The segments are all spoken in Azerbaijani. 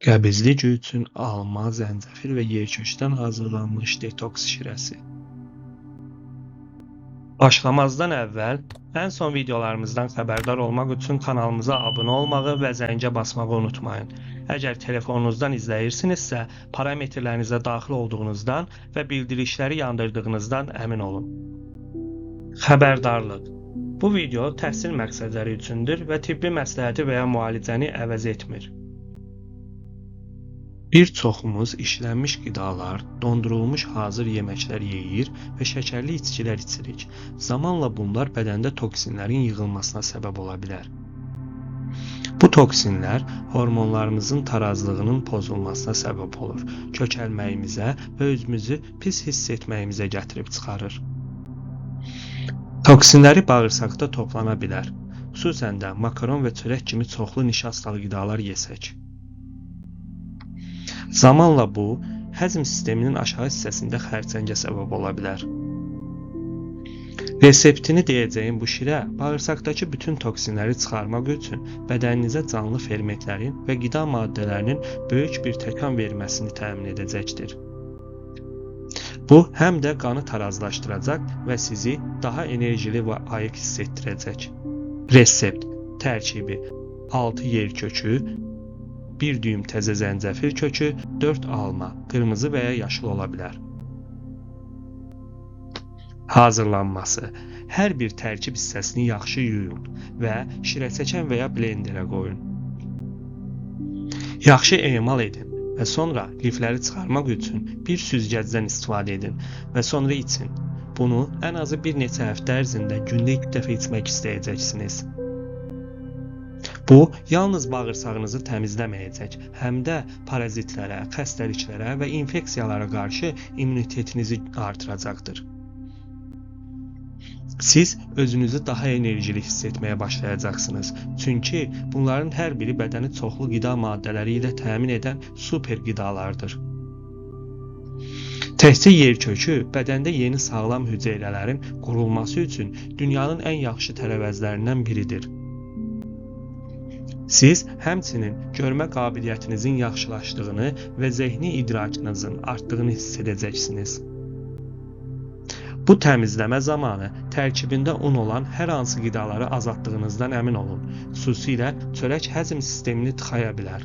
Qəbizlik üçün alma, zəncəfil və yerköçdən hazırlanmış detoks şirəsi. Başlamazdan əvvəl ən son videolarımızdan xəbərdar olmaq üçün kanalımıza abunə olmağı və zəngə basmağı unutmayın. Əgər telefonunuzdan izləyirsinizsə, parametrlərinizə daxil olduğunuzdan və bildirişləri yandırdığınızdan əmin olun. Xəbərdarlıq. Bu video təhsil məqsədləri üçündür və tibbi məsləhəti və ya müalicəni əvəz etmir. Bir çoxumuz işlənmiş qidalar, dondurulmuş hazır yeməklər yeyir və şəkərli içkilər içirik. Zamanla bunlar bədəndə toksinlərin yığılmasına səbəb ola bilər. Bu toksinlər hormonlarımızın tarazlığının pozulmasına səbəb olur, kökəlməyimizə və özümüzü pis hiss etməyimizə gətirib çıxarır. Toksinləri bağırsaqda toplana bilər, xüsusən də makaron və çörək kimi çoxlu nişastalı qidalar yesək. Zamanla bu, həzm sisteminin aşağı hissəsində xərçəngə səbəb ola bilər. Reseptini deyəcəyim bu şirə bağırsaqdakı bütün toksinləri çıxarmaq üçün bədəninizə canlı fermentlərin və qida maddələrinin böyük bir təkan verməsini təmin edəcəkdir. Bu, həm də qanı tarazlaşdıracaq və sizi daha enerjili və ayıq hiss etdirəcək. Resept tərkibi 6 yer kökü, 1 düyüm təzə zəncəfil kökü, 4 alma, qırmızı və ya yaşıl ola bilər. Hazırlanması. Hər bir tərkib hissəsini yaxşı yuyun və şirəçəkən və ya blenderə qoyun. Yaxşı emal edin və sonra lifləri çıxarmaq üçün bir süzgəcdən istifadə edin və sonra için. Bunu ən azı bir neçə həftə ərzində gündə 2 dəfə içmək istəyəcəksiniz. Bu, yalnız bağırsağınızı təmizləməyəcək, həm də parazitlərə, xəstəliklərə və infeksiyalara qarşı immunitetinizi artıracaqdır. Siz özünüzü daha enerjili hiss etməyə başlayacaqsınız, çünki bunların hər biri bədəni çoxlu qida maddələri ilə təmin edən super qidalardır. Təkcə yer kökü bədəndə yeni sağlam hüceyrələrin qurulması üçün dünyanın ən yaxşı tərəvəzlərindən biridir. Siz həmçinin görmə qabiliyyətinizin yaxşılaşdığını və zehni idrakınızın artdığını hiss edəcəksiniz. Bu təmizləmə zamanı tərkibində un olan hər hansı qidaları azaltdığınızdan əmin olun, xüsusilə çörək həzm sistemini tıxaya bilər.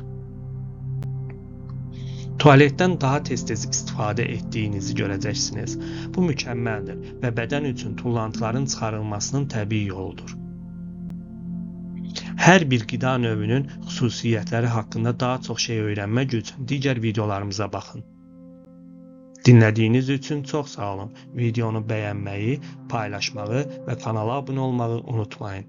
Tualetdən daha tez-tez istifadə etdiyinizi görəcəksiniz. Bu mükəmməldir və bədən üçün tullantıların çıxarılmasının təbii yoludur. Hər bir qida növünün xüsusiyyətləri haqqında daha çox şey öyrənmək üçün digər videolarımıza baxın. Dinlədiyiniz üçün çox sağ olun. Videonu bəyənməyi, paylaşmağı və kanala abunə olmağı unutmayın.